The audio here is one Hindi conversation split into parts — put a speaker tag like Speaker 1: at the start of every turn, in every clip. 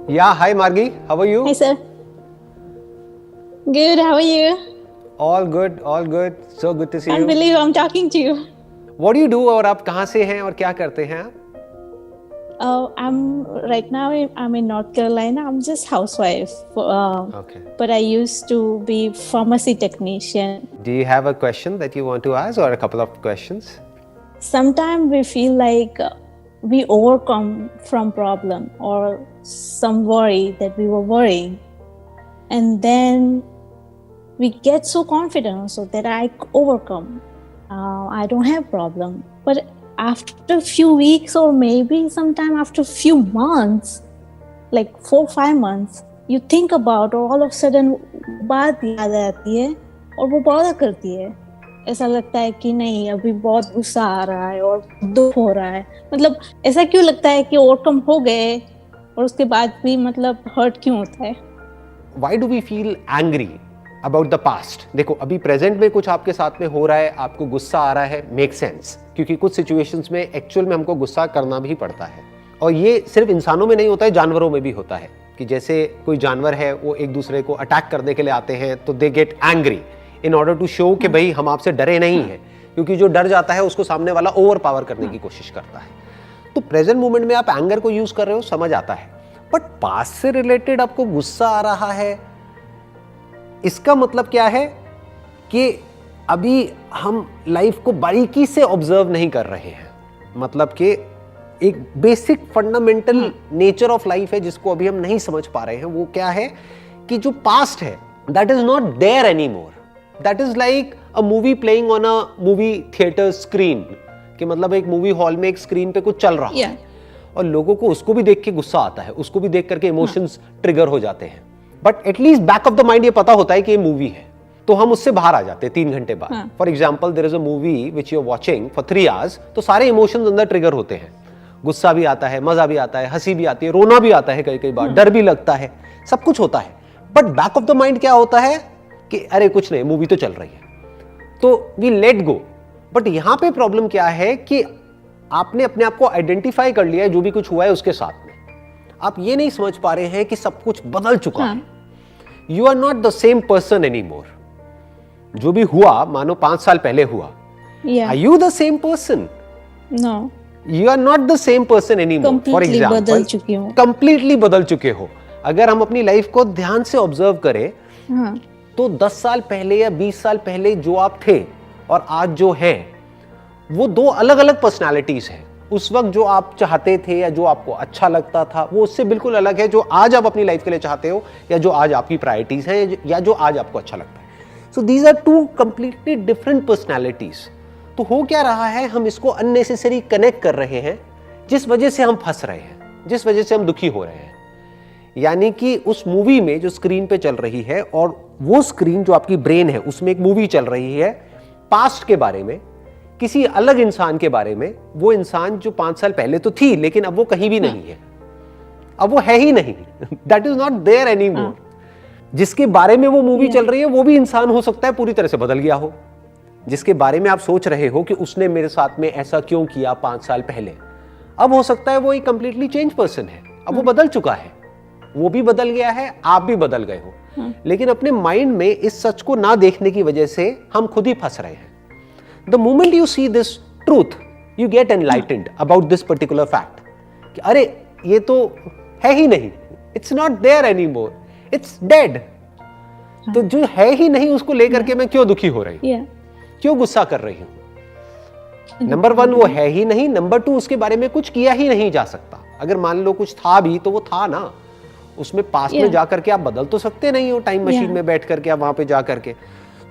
Speaker 1: Yeah, hi Margi, how are you?
Speaker 2: Hi, sir. Good. How are you?
Speaker 1: All good, all good. So good to see
Speaker 2: Can't
Speaker 1: you.
Speaker 2: believe I'm talking to you.
Speaker 1: What do you do और आप कहाँ से हैं और क्या करते हैं आप?
Speaker 2: I'm right now. I'm in North Carolina. I'm just housewife.
Speaker 1: Okay.
Speaker 2: But I used to be pharmacy technician.
Speaker 1: Do you have a question that you want to ask or a couple of questions?
Speaker 2: Sometimes we feel like we overcome from problem or some worry that we were worrying, and then we get so confident also that I overcome. I don't have problem. But after a few weeks or maybe sometime after a few months, like 4-5 months, you think about और all of a sudden बात याद आती है और वो बॉदर करती है. ऐसा लगता है कि नहीं अभी बहुत गुस्सा आ रहा है और दुख हो रहा है. मतलब ऐसा क्यों लगता है कि ओवरकम हो गए और उसके बाद भी मतलब हर्ट क्यों होता है?
Speaker 1: Why do we feel angry about the past? देखो अभी प्रेजेंट में कुछ आपके साथ में हो रहा है, आपको गुस्सा आ रहा है, मेक सेंस, क्योंकि कुछ सिचुएशंस में एक्चुअल में हमको गुस्सा करना भी पड़ता है. और ये सिर्फ इंसानों में नहीं होता है, जानवरों में भी होता है कि जैसे कोई जानवर है वो एक दूसरे को अटैक करने के लिए आते हैं तो they get angry in order to show कि भाई हम आपसे डरे नहीं हैं, क्योंकि जो डर जाता है उसको सामने वाला ओवर पावर करने की कोशिश करता है. तो प्रेजेंट मोमेंट में आप एंगर को यूज कर रहे हो, समझ आता है, बट पास्ट से रिलेटेड आपको गुस्सा आ रहा है, इसका मतलब क्या है कि अभी हम लाइफ को बारीकी से ऑब्जर्व नहीं कर रहे हैं. मतलब कि एक basic fundamental nature of life है जिसको अभी हम नहीं समझ पा रहे हैं. वो क्या है कि जो पास्ट है that is not there any more. That is like a movie playing on a movie theatre screen, कि मतलब एक मूवी हॉल में एक स्क्रीन पे कुछ चल रहा है और लोगों को उसको भी देख के गुस्सा आता है, उसको भी देख करके इमोशंस ट्रिगर हो जाते हैं, but at least back of the mind ये पता होता है कि ये मूवी है, तो हम उससे बाहर आ जाते हैं 3 घंटे बाद. For example there is a movie which you are watching for 3 hours, तो सारे इमोशंस अंदर ट्रिगर होते हैं. गुस्सा भी आता है, मजा भी आता है, हंसी भी आती है, रोना भी आता है, कई कई बार डर भी लगता है, सब कुछ होता है. But back of the mind क्या होता है कि अरे कुछ नहीं, मूवी तो चल रही है, तो वी लेट गो. बट यहां पे प्रॉब्लम क्या है कि आपने अपने आप को आइडेंटिफाई कर लिया है जो भी कुछ हुआ है उसके साथ में. आप ये नहीं समझ पा रहे हैं कि सब कुछ बदल चुका है. You are not the same person any more. जो भी हुआ मानो 5 साल पहले हुआ, are you the same person?
Speaker 2: No,
Speaker 1: you are not the same person any more. For example
Speaker 2: बदल चुकी हूँ,
Speaker 1: कंप्लीटली बदल चुके हो. अगर हम अपनी लाइफ को ध्यान से ऑब्जर्व करें तो 10 साल पहले या 20 साल पहले जो आप थे और आज जो हैं वो 2 अलग अलग पर्सनालिटीज हैं. उस वक्त जो आप चाहते थे या जो आपको अच्छा लगता था वो उससे बिल्कुल अलग है जो आज आप अपनी लाइफ के लिए चाहते हो या जो आज आपकी प्रायोरिटीज हैं या जो आज आपको अच्छा लगता है. So these are 2 completely different personalities. तो हो क्या रहा है, हम इसको अननेसेसरी कनेक्ट कर रहे हैं जिस वजह से हम फंस रहे हैं, जिस वजह से हम दुखी हो रहे हैं. यानी कि उस मूवी में जो स्क्रीन पे चल रही है और वो स्क्रीन जो आपकी ब्रेन है उसमें एक मूवी चल रही है पास्ट के बारे में, किसी अलग इंसान के बारे में. वो इंसान जो 5 साल पहले तो थी लेकिन अब वो कहीं भी नहीं है, अब वो है ही नहीं. That is not there any more. जिसके बारे में वो मूवी चल रही है वो भी इंसान हो सकता है पूरी तरह से बदल गया हो. जिसके बारे में आप सोच रहे हो कि उसने मेरे साथ में ऐसा क्यों किया 5 साल पहले, अब हो सकता है वो एक कंप्लीटली चेंज पर्सन है. अब वो बदल चुका है, वो भी बदल गया है, आप भी बदल गए हो. लेकिन अपने माइंड में इस सच को ना देखने की वजह से हम खुद ही फंस रहे हैं. The moment you see this truth you get enlightened about this particular fact कि अरे ये तो है ही नहीं, it's not there any more, it's dead. तो जो है ही नहीं उसको लेकर के मैं क्यों दुखी हो रही हूं, क्यों गुस्सा कर रही हूं? नंबर 1 वो है ही नहीं. नंबर 2 उसके बारे में कुछ किया ही नहीं जा सकता. अगर मान लो कुछ था भी तो वो था ना, उसमें पास्ट में जाकर के आप बदल तो सकते नहीं हो. टाइम मशीन में बैठ करके आप वहां पे जा करके.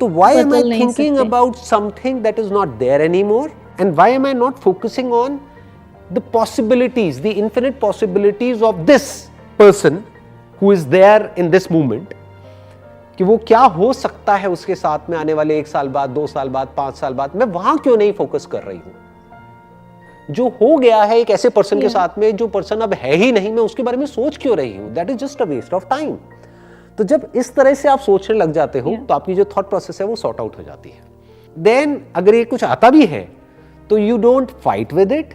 Speaker 1: तो why am I thinking about something that is not there any more, and why am I not focusing on the possibilities, the infinite possibilities of this person who is there in this moment, कि वो क्या हो सकता है उसके साथ में आने वाले 1 साल बाद, 2 साल बाद, 5 साल बाद. मैं वहां क्यों नहीं फोकस कर रही हूं? जो हो गया है एक ऐसे पर्सन के साथ में, जो पर्सन अब है ही नहीं, मैं उसके बारे में सोच क्यों रही हूं? That is just a waste of time. तो जब इस तरह से आप सोचने लग जाते हो तो आपकी जो थॉट प्रोसेस है वो सॉर्ट आउट हो जाती है. देन अगर ये कुछ आता भी है तो you don't fight with it,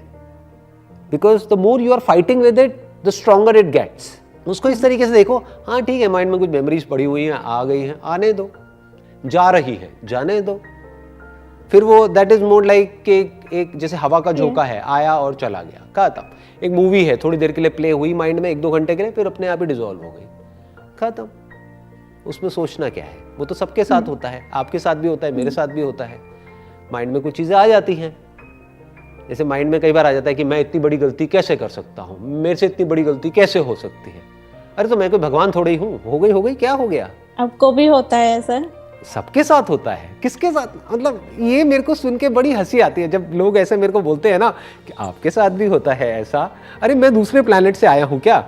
Speaker 1: because the more you are fighting with it the stronger it gets. उसको इस तरीके से देखो, हाँ ठीक है, माइंड में कुछ मेमोरीज पड़ी हुई हैं, आ गई हैं, आने दो, जा रही है, जाने दो। फिर वो दैट इज मोर लाइक एक जैसे हवा का झोंका है, आया और चला गया, खत्म। एक मूवी है, थोड़ी देर के लिए प्ले हुई माइंड में, 1-2 घंटे के लिए, फिर अपने आप ही डिसॉल्व हो गई, खत्म। उसमें सोचना क्या है? वो तो सबके साथ होता है, आपके साथ भी होता है, मेरे साथ भी होता है। माइंड में कुछ चीजें आ जाती हैं, जैसे माइंड में कई बार आ जाता है कि मैं इतनी बड़ी गलती कैसे कर सकता हूँ, मेरे से इतनी बड़ी गलती कैसे हो सकती है। अरे तो मैं कोई भगवान थोड़ी ही हूँ, हो गई, क्या हो गया?
Speaker 2: आपको भी होता है ऐसा?
Speaker 1: सबके साथ होता है, किसके साथ? मतलब ये मेरे को सुन के बड़ी हंसी आती है जब लोग ऐसे मेरे को बोलते हैं ना कि आपके साथ भी होता है ऐसा। अरे मैं दूसरे प्लैनेट से आया हूँ क्या?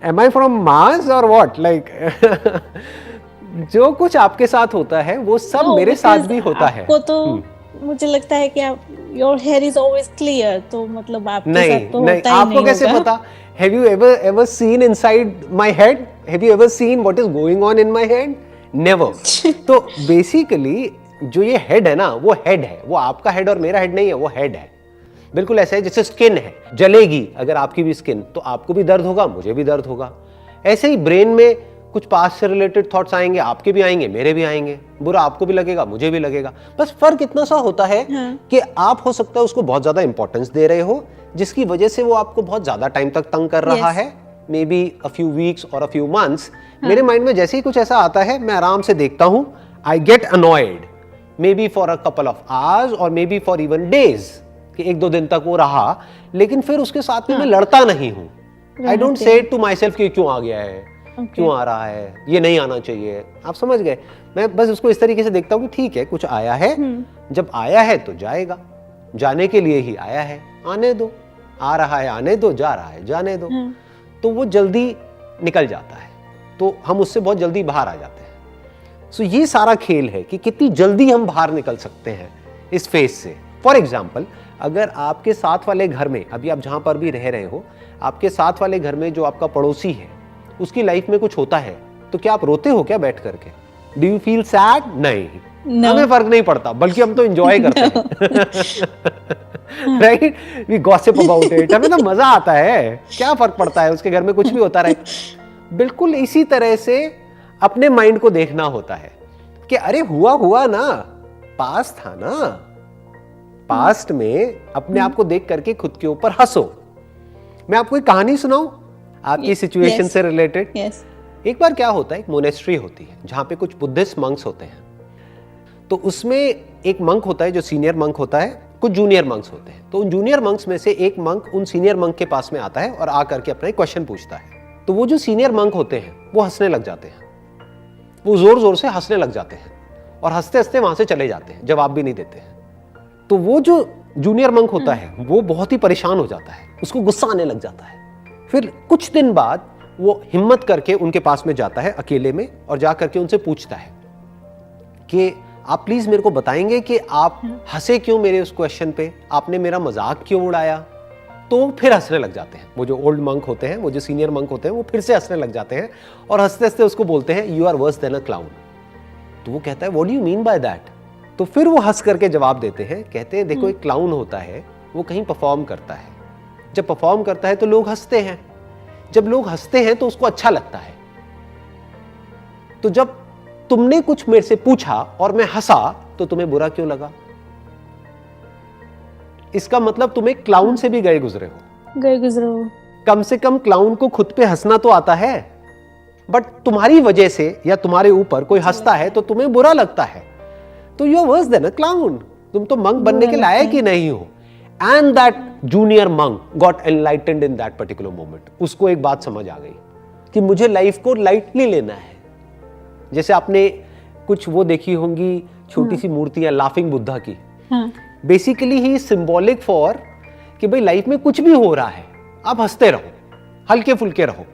Speaker 1: एम आई फ्रॉम मार्स और व्हाट? लाइक जो कुछ आपके साथ होता है वो सब मेरे साथ भी होता है।
Speaker 2: आपको तो मुझे लगता है कि आप your head is always clear, तो मतलब आपके साथ तो होता ही
Speaker 1: आपको कैसे पता? Have you ever seen inside my head? Have you ever seen what is going on in my head? Never. तो बेसिकली जो ये हेड है ना, वो हेड है, वो आपका हेड और मेरा हेड नहीं है, वो हेड है। बिल्कुल ऐसा है जैसे स्किन है, जलेगी अगर आपकी भी स्किन, तो आपको भी दर्द होगा, मुझे भी दर्द होगा। ऐसे ही ब्रेन में कुछ पास्ट से रिलेटेड थॉट्स आएंगे, आपके भी आएंगे, मेरे भी आएंगे, बुरा आपको भी लगेगा, मुझे भी लगेगा। बस फर्क इतना सा होता है कि आप हो सकता है उसको बहुत ज्यादा इंपॉर्टेंस दे रहे हो, जिसकी वजह से वो आपको बहुत ज्यादा टाइम तक तंग कर रहा है, may be a few weeks और अ फ्यू मंथ्स। मेरे माइंड में जैसे ही कुछ ऐसा आता है, मैं आराम से देखता हूं, I get annoyed, maybe for a couple of hours और maybe for even days, कि 1-2 दिन तक वो रहा, लेकिन फिर उसके साथ में मैं लड़ता नहीं हूं। I don't say to myself कि क्यों आ गया है, क्यों आ रहा है, ये नहीं आना चाहिए। आप समझ गए? मैं बस उसको इस तरीके से देखता हूँ कि ठीक है, कुछ आया है, जब आया है तो जाएगा, जाने के लिए ही आया है, आने दो, आ रहा है आने दो, जा रहा है जाने दो। तो वो जल्दी निकल जाता है, तो हम उससे बहुत जल्दी बाहर आ जाते हैं। सो ये सारा खेल है कि कितनी जल्दी हम बाहर निकल सकते हैं इस फेज से। फॉर एग्जाम्पल, अगर आपके साथ वाले घर में, अभी आप जहां पर भी रह रहे हो, आपके साथ वाले घर में जो आपका पड़ोसी है, उसकी लाइफ में कुछ होता है, तो क्या आप रोते हो क्या बैठ करके? Do you feel sad? नहीं, हमें फर्क नहीं पड़ता, बल्कि हम तो एंजॉय करते हैं, right? We gossip about it, हमें तो मजा आता है, क्या फर्क पड़ता है, उसके घर में कुछ भी होता रहे। बिल्कुल इसी तरह से अपने माइंड को देखना होता है कि अरे हुआ ना, पास्ट था ना, पास्ट में अपने आप को देख करके खुद के ऊपर हंसो। मैं आपको एक कहानी सुनाऊं आपकी सिचुएशन से रिलेटेड। एक बार क्या होता है, एक मोनेस्ट्री होती है जहां पे कुछ बुद्धिस्ट मंक्स होते हैं। तो उसमें एक मंक होता है जो सीनियर मंक होता है, कुछ जूनियर मंक्स होते हैं। तो उन जूनियर मंक्स में से एक मंक उन सीनियर मंक के पास में आता है और आकर के अपना एक क्वेश्चन पूछता है। तो वो जो सीनियर मंक होते हैं वो हंसने लग जाते हैं, वो जोर जोर से हंसने लग जाते हैं और हंसते हंसते वहां से चले जाते हैं, जवाब भी नहीं देते हैं। तो वो जो जूनियर मंक होता है वो बहुत ही परेशान हो जाता है, उसको गुस्सा आने लग जाता है। फिर कुछ दिन बाद वो हिम्मत करके उनके पास में जाता है अकेले में और जा करके उनसे पूछता है कि आप प्लीज मेरे को बताएंगे कि आप हंसे क्यों मेरे उस क्वेश्चन पे, आपने मेरा मजाक क्यों उड़ाया? तो फिर हंसने लग जाते हैं, वो जो ओल्ड मंक होते हैं, वो जो सीनियर मंक होते हैं, वो फिर से हंसने लग जाते हैं और हंसते हंसते उसको बोलते हैं you are worse than a clown. तो वो कहता है what do you mean by that? तो फिर वो हंस करके जवाब देते हैं, कहते हैं देखो एक क्लाउन होता है, वो कहीं परफॉर्म करता है, जब परफॉर्म करता है तो लोग हंसते हैं, जब लोग हंसते हैं तो उसको अच्छा लगता है। तो जब तुमने कुछ मेरे से पूछा और मैं हंसा तो तुम्हें बुरा क्यों लगा? इसका मतलब तुम एक क्लाउन से भी गए गुजरे हो। कम से कम क्लाउन को खुद पे हंसना तो आता है, बट तुम्हारी वजह से या तुम्हारे ऊपर कोई हंसता है तो तुम्हें बुरा लगता है। तो you are worse than a clown, तुम तो मंक बनने के लायक ही नहीं हो। And that junior monk got enlightened in that particular moment. उसको एक बात समझ आ गई कि मुझे लाइफ को लाइटली लेना है। जैसे आपने कुछ वो देखी होंगी छोटी सी मूर्तियां लाफिंग बुद्धा की, बेसिकली ही सिंबॉलिक फॉर कि भाई लाइफ में कुछ भी हो रहा है आप हंसते रहो, हल्के फुल्के रहो,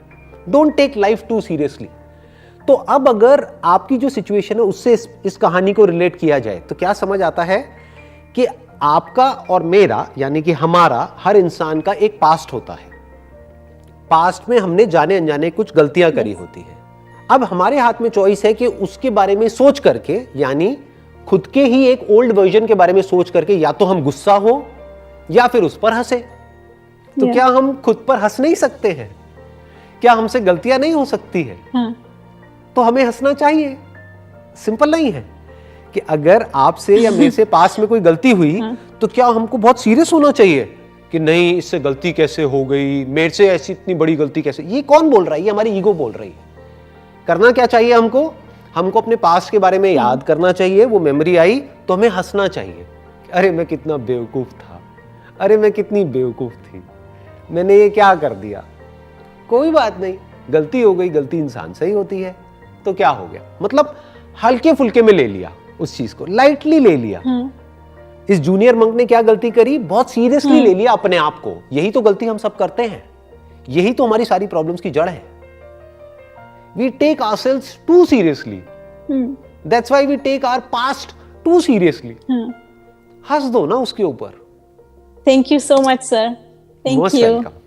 Speaker 1: don't take life too seriously. तो अब अगर आपकी जो सिचुएशन है उससे इस कहानी को रिलेट किया जाए तो क्या समझ आता है कि आपका और मेरा, यानी कि हमारा, हर इंसान का एक पास्ट होता है। पास्ट में हमने जाने अनजाने कुछ गलतियां करी होती हैं। अब हमारे हाथ में चॉइस है कि उसके बारे में सोच करके, यानी खुद के ही एक ओल्ड वर्जन के बारे में सोच करके, या तो हम गुस्सा हो या फिर उस पर हंसे। तो क्या हम खुद पर हंस नहीं सकते हैं क्या हमसे गलतियां नहीं हो सकती है?
Speaker 2: हाँ,
Speaker 1: तो हमें हंसना चाहिए। सिंपल नहीं है कि अगर आपसे या मेरे से पास में कोई गलती हुई
Speaker 2: हाँ।
Speaker 1: तो क्या हमको बहुत सीरियस होना चाहिए कि नहीं इससे गलती कैसे हो गई, मेरे से ऐसी इतनी बड़ी गलती कैसे? ये कौन बोल रहा है? ये हमारी ईगो बोल रही है। करना क्या चाहिए हमको? हमको अपने पास्ट के बारे में याद करना चाहिए। वो मेमोरी आई तो हमें हंसना चाहिए। अरे मैं कितना बेवकूफ था, अरे मैं कितनी बेवकूफ थी, मैंने ये क्या कर दिया। कोई बात नहीं, गलती हो गई, गलती इंसान से ही होती है, तो क्या हो गया? मतलब हल्के फुल्के में ले लिया, उस चीज को लाइटली ले लिया। इस जूनियर मंक ने क्या गलती करी? बहुत सीरियसली ले लिया अपने आप को। यही तो गलती हम सब करते हैं, यही तो हमारी सारी प्रॉब्लम्स की जड़ है। We take ourselves too seriously, that's why we take our past too seriously. हंस दो ना उसके ऊपर।
Speaker 2: Thank you so much, sir. Thank
Speaker 1: Most
Speaker 2: you.
Speaker 1: welcome.